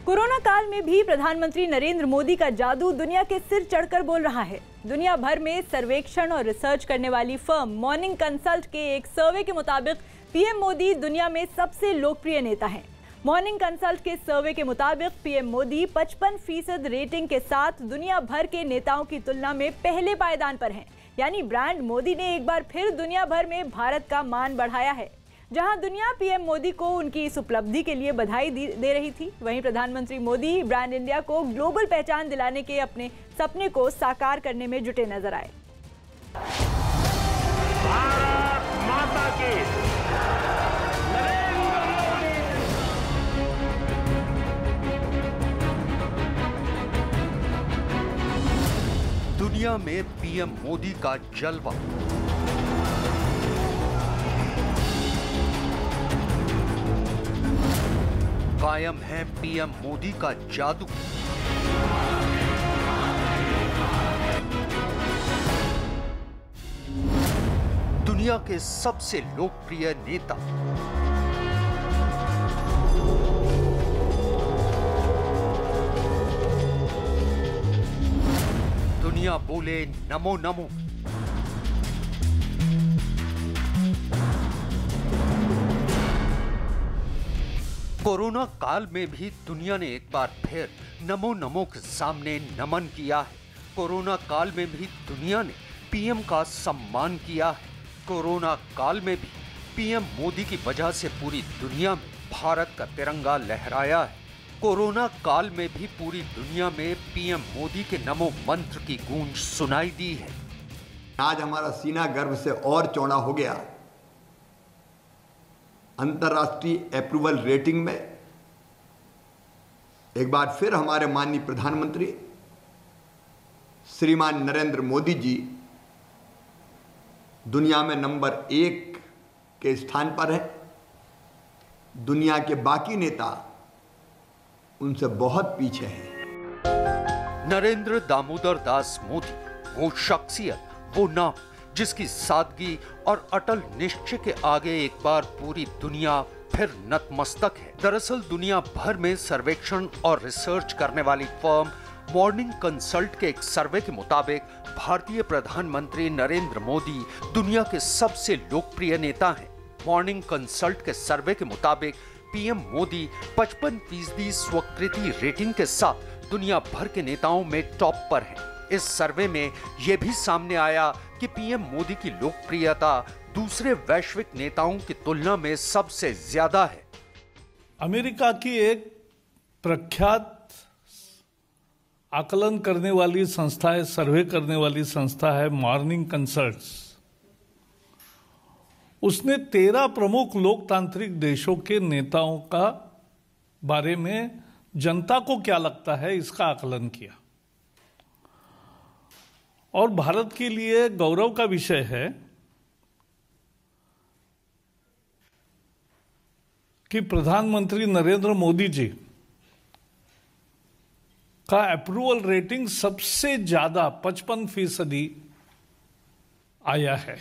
Corona काल में भी प्रधानमंत्री नरेंद्र मोदी का जादू दुनिया के सिर चढ़कर बोल रहा है। दुनिया भर में सर्वेक्षण और रिसर्च करने वाली फर्म मॉर्निंग कंसल्ट के एक सर्वे के मुताबिक पीएम मोदी दुनिया में सबसे लोकप्रिय नेता हैं। मॉर्निंग कंसल्ट के सर्वे के मुताबिक पीएम मोदी 55% रेटिंग के साथ दुनिया भर के नेताओं की तुलना में पहले पायदान पर हैं। यानी ब्रांड मोदी ने एक बार फिर दुनिया भर में भारत का मान बढ़ाया है। जहां दुनिया पीएम मोदी को उनकी इस उपलब्धि के लिए बधाई दे रही थी, वहीं प्रधानमंत्री मोदी ब्रांड इंडिया को ग्लोबल पहचान दिलाने के अपने सपने को साकार करने में जुटे नजर आए। भारत माता की दुनिया में पीएम मोदी का जलवा। कायम है पीएम मोदी का जादू। दुनिया के सबसे लोकप्रिय नेता। दुनिया बोले नमो नमो। कोरोना काल में भी दुनिया ने एक बार फिर नमो नमो के सामने नमन किया है। कोरोना काल में भी दुनिया ने पीएम का सम्मान किया है। कोरोना काल में भी पीएम मोदी की वजह से पूरी दुनिया में भारत का तिरंगा लहराया है। कोरोना काल में भी पूरी दुनिया में पीएम मोदी के नमो मंत्र की गूंज सुनाई दी है। आज हमारा सीना गर्व से और चौड़ा हो गया। अंतर्राष्ट्रीय अप्रूवल रेटिंग में एक बार फिर हमारे माननीय प्रधानमंत्री श्रीमान नरेंद्र मोदी जी दुनिया में नंबर 1 के स्थान पर है। दुनिया के बाकी नेता उनसे बहुत पीछे हैं। नरेंद्र दामोदर दास मोदी, वो शख्सियत, वो नाम जिसकी सादगी और अटल निश्चय के आगे एक बार पूरी दुनिया फिर नतमस्तक है। दरअसल दुनिया भर में सर्वेक्षण और रिसर्च करने वाली फर्म मॉर्निंग कंसल्ट के एक सर्वे के मुताबिक भारतीय प्रधानमंत्री नरेंद्र मोदी दुनिया के सबसे लोकप्रिय नेता हैं। मॉर्निंग कंसल्ट के सर्वे के मुताबिक पीएम मोदी 55% स्वीकृति रेटिंग के साथ दुनिया भर के नेताओं में टॉप पर हैं। इस सर्वे में यह भी सामने आया कि पीएम मोदी की लोकप्रियता दूसरे वैश्विक नेताओं की तुलना में सबसे ज्यादा है। अमेरिका की एक प्रख्यात आकलन करने वाली संस्था है, सर्वे करने वाली संस्था है मॉर्निंग कंसल्ट। उसने 13 प्रमुख लोकतांत्रिक देशों के नेताओं का बारे में जनता को क्या लगता है इसका आकलन किया। और भारत के लिए गौरव का विषय है कि प्रधानमंत्री नरेंद्र मोदी जी का अप्रूवल रेटिंग सबसे ज्यादा 55% आया है।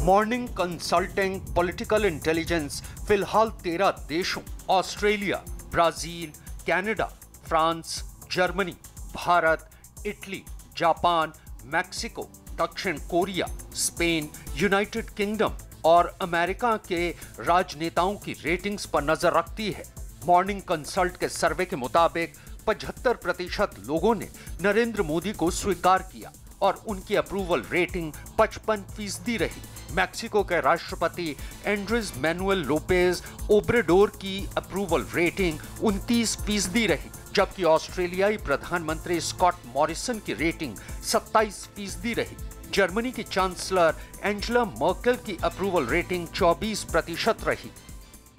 मॉर्निंग कंसल्टिंग पॉलिटिकल इंटेलिजेंस फिलहाल 13 देशों Australia, Brazil, Canada, France, Germany, Bharat, Italy, Japan, Mexico, दक्षिण कोरिया, स्पेन, यूनाइटेड किंगडम और अमेरिका के राजनेताओं की रेटिंग्स पर नजर रखती है। मॉर्निंग कंसल्ट के सर्वे के मुताबिक 75% लोगों ने नरेंद्र मोदी को स्वीकार किया और उनकी अप्रूवल रेटिंग 55% रही। मैक्सिको के राष्ट्रपति एंड्रेस मैनुएल लोपेज ओब्रेडोर की अप्रूवल रेटिंग 29% रही, जबकि ऑस्ट्रेलियाई प्रधानमंत्री स्कॉट मॉरिसन की रेटिंग 27% रही। जर्मनी की चांसलर एंजेला मर्केल की अप्रूवल रेटिंग 24% रही।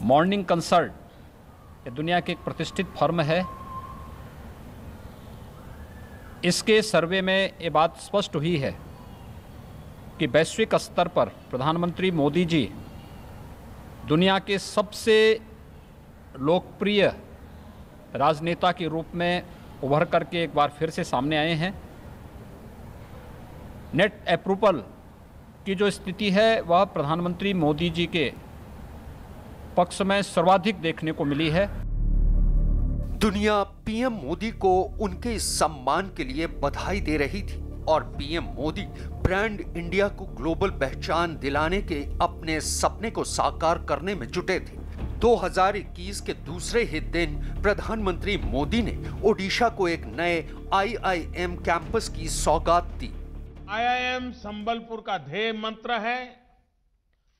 मॉर्निंग कंसल्ट ये दुनिया की एक प्रतिष्ठित फर्म है। इसके सर्वे में ये बात स्पष्ट हुई है कि वैश्विक स्तर पर प्रधानमंत्री मोदी जी दुनिया के सबसे लोकप्रिय राजनेता के रूप में उभर करके एक बार फिर से सामने आए हैं। नेट अप्रूवल की जो स्थिति है वह प्रधानमंत्री मोदी जी के पक्ष में सर्वाधिक देखने को मिली है। दुनिया पीएम मोदी को उनके इस सम्मान के लिए बधाई दे रही थी और पीएम मोदी ब्रांड इंडिया को ग्लोबल पहचान दिलाने के अपने सपने को साकार करने में जुटे थे। 2021 के दूसरे ही दिन प्रधानमंत्री मोदी ने ओडिशा को एक नए IIM कैंपस की सौगात दी। IIM संबलपुर का ध्येय मंत्र है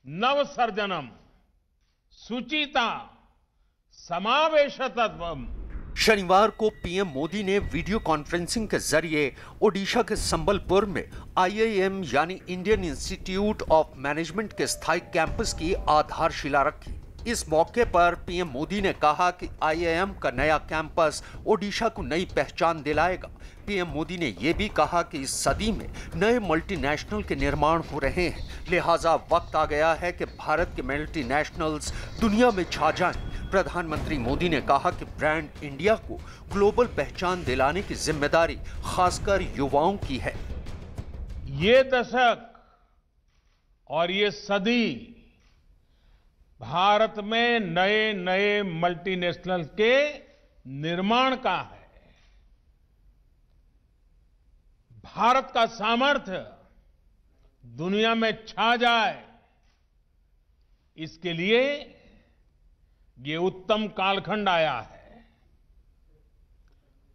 नव सर्जनम सुचिता समावेशतत्वम। शनिवार को पीएम मोदी ने वीडियो कॉन्फ्रेंसिंग के जरिए ओडिशा के संबलपुर में IIM यानी इंडियन इंस्टीट्यूट ऑफ मैनेजमेंट के स्थायी कैंपस की आधारशिला रखी। इस मौके पर पीएम मोदी ने कहा कि IIM का नया कैंपस ओडिशा को नई पहचान दिलाएगा। पीएम मोदी ने यह भी कहा कि इस सदी में नए मल्टीनेशनल के निर्माण हो रहे हैं, लिहाजा वक्त आ गया है कि भारत के मल्टीनेशनल्स दुनिया में छा जाएं। प्रधानमंत्री मोदी ने कहा कि ब्रांड इंडिया को ग्लोबल पहचान दिलाने की जिम्मेदारी खासकर युवाओं की है। ये दशक और ये सदी भारत में नए नए मल्टीनेशनल के निर्माण का है। भारत का सामर्थ्य दुनिया में छा जाए, इसके लिए ये उत्तम कालखंड आया है।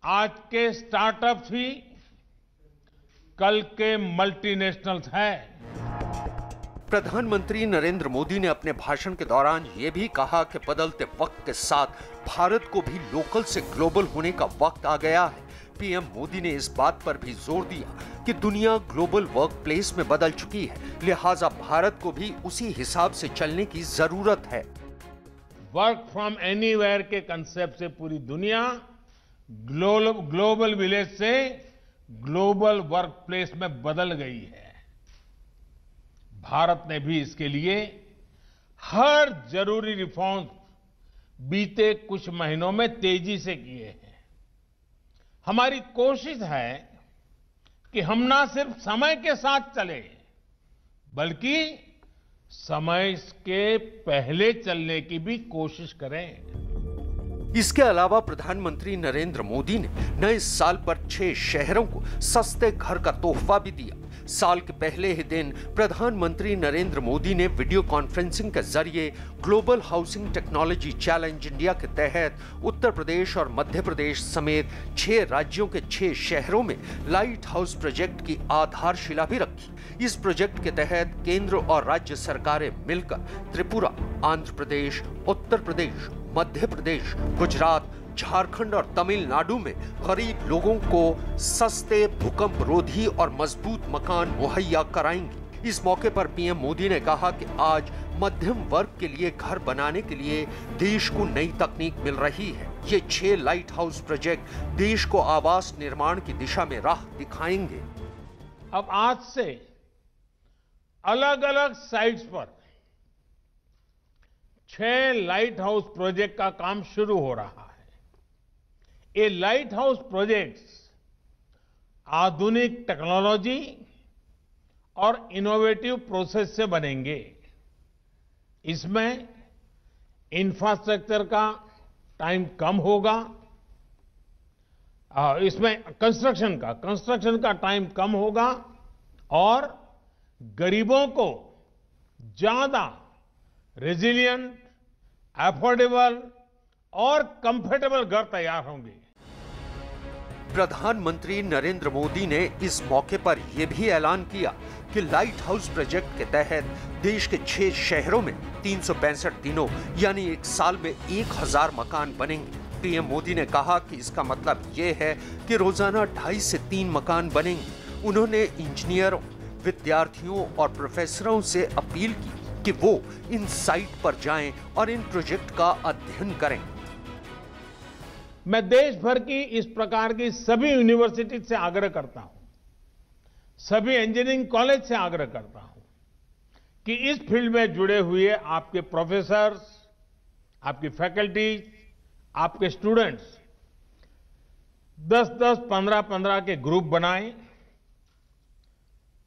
आज के स्टार्टअप्स भी कल के मल्टीनेशनल्स हैं। प्रधानमंत्री नरेंद्र मोदी ने अपने भाषण के दौरान यह भी कहा कि बदलते वक्त के साथ भारत को भी लोकल से ग्लोबल होने का वक्त आ गया है। पीएम मोदी ने इस बात पर भी जोर दिया कि दुनिया ग्लोबल वर्क प्लेस में बदल चुकी है, लिहाजा भारत को भी उसी हिसाब से चलने की जरूरत है। वर्क फ्रॉम एनीवेयर के कंसेप्ट से पूरी दुनिया ग्लोबल विलेज से ग्लोबल वर्क प्लेस में बदल गई है। भारत ने भी इसके लिए हर जरूरी रिफॉर्म्स बीते कुछ महीनों में तेजी से किए हैं। हमारी कोशिश है कि हम ना सिर्फ समय के साथ चले, बल्कि समय के पहले चलने की भी कोशिश करें। इसके अलावा प्रधानमंत्री नरेंद्र मोदी ने नए साल पर 6 शहरों को सस्ते घर का तोहफा भी दिया। साल के पहले ही दिन प्रधानमंत्री नरेंद्र मोदी ने वीडियो कॉन्फ्रेंसिंग के जरिए global housing technology challenge India के तहत उत्तर प्रदेश और मध्य प्रदेश समेत 6 राज्यों के 6 शहरों में लाइट हाउस प्रोजेक्ट की आधारशिला भी रखी। इस प्रोजेक्ट के तहत केंद्र और राज्य सरकारें मिलकर त्रिपुरा, आंध्र प्रदेश, उत्तर प्रदेश, मध्य प्रदेश, गुजरात, झारखंड और तमिलनाडु में गरीब लोगों को सस्ते भूकंप रोधी और मजबूत मकान मुहैया कराएंगी। इस मौके पर पीएम मोदी ने कहा कि आज मध्यम वर्ग के लिए घर बनाने के लिए देश को नई तकनीक मिल रही है। ये 6 लाइट हाउस प्रोजेक्ट देश को आवास निर्माण की दिशा में राह दिखाएंगे। अब आज से अलग अलग साइट्स पर 6 लाइट हाउस प्रोजेक्ट का काम शुरू हो रहा है। ये लाइट हाउस प्रोजेक्ट्स आधुनिक टेक्नोलॉजी और इनोवेटिव प्रोसेस से बनेंगे। इसमें इंफ्रास्ट्रक्चर का टाइम कम होगा, इसमें कंस्ट्रक्शन का टाइम कम होगा और गरीबों को ज्यादा रेजिलिएंट, अफोर्डेबल और कंफर्टेबल घर तैयार होंगे। प्रधानमंत्री नरेंद्र मोदी ने इस मौके पर यह भी ऐलान किया कि लाइट हाउस प्रोजेक्ट के तहत देश के 6 शहरों में 365 दिनों यानी एक साल में 1000 मकान बनेंगे। पीएम मोदी ने कहा कि इसका मतलब यह है कि रोजाना 2.5 से 3 मकान बनेंगे। उन्होंने इंजीनियरों, विद्यार्थियों और प्रोफेसरों से अपील की कि वो इन साइट पर जाएं और इन प्रोजेक्ट का अध्ययन करें। मैं देश भर की इस प्रकार की सभी यूनिवर्सिटी से आग्रह करता हूं, सभी इंजीनियरिंग कॉलेज से आग्रह करता हूं कि इस फील्ड में जुड़े हुए आपके प्रोफेसर्स, आपकी फैकल्टीज, आपके स्टूडेंट्स 10-10, 15-15 के ग्रुप बनाएं।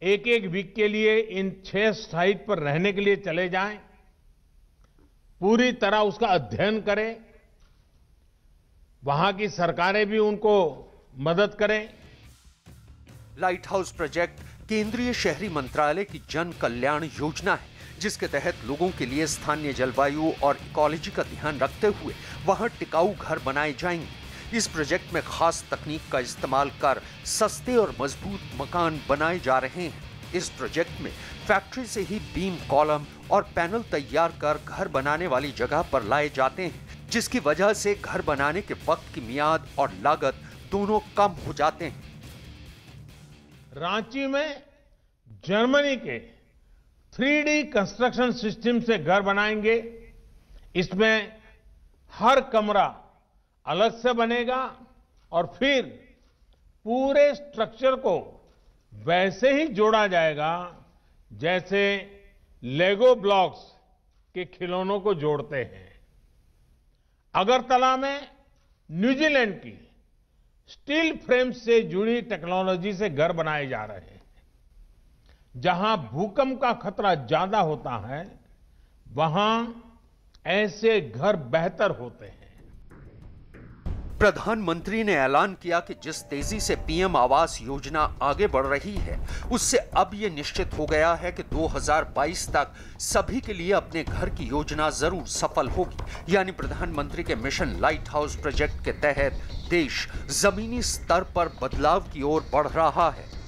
एक वीक के लिए इन 6 साइट पर रहने के लिए चले जाएं, पूरी तरह उसका अध्ययन करें, वहां की सरकारें भी उनको मदद करें। लाइट हाउस प्रोजेक्ट केंद्रीय शहरी मंत्रालय की जन कल्याण योजना है, जिसके तहत लोगों के लिए स्थानीय जलवायु और इकोलॉजी का ध्यान रखते हुए वहां टिकाऊ घर बनाए जाएंगे। इस प्रोजेक्ट में खास तकनीक का इस्तेमाल कर सस्ते और मजबूत मकान बनाए जा रहे हैं। इस प्रोजेक्ट में फैक्ट्री से ही बीम, कॉलम और पैनल तैयार कर घर बनाने वाली जगह पर लाए जाते हैं, जिसकी वजह से घर बनाने के वक्त की मियाद और लागत दोनों कम हो जाते हैं। रांची में जर्मनी के 3D कंस्ट्रक्शन सिस्टम से घर बनाएंगे। इसमें हर कमरा अलग से बनेगा और फिर पूरे स्ट्रक्चर को वैसे ही जोड़ा जाएगा जैसे लेगो ब्लॉक्स के खिलौनों को जोड़ते हैं। अगरतला में न्यूजीलैंड की स्टील फ्रेम से जुड़ी टेक्नोलॉजी से घर बनाए जा रहे हैं। जहां भूकंप का खतरा ज्यादा होता है, वहां ऐसे घर बेहतर होते हैं। प्रधानमंत्री ने ऐलान किया कि जिस तेजी से पीएम आवास योजना आगे बढ़ रही है, उससे अब यह निश्चित हो गया है कि 2022 तक सभी के लिए अपने घर की योजना जरूर सफल होगी। यानी प्रधानमंत्री के मिशन लाइट हाउस प्रोजेक्ट के तहत देश जमीनी स्तर पर बदलाव की ओर बढ़ रहा है।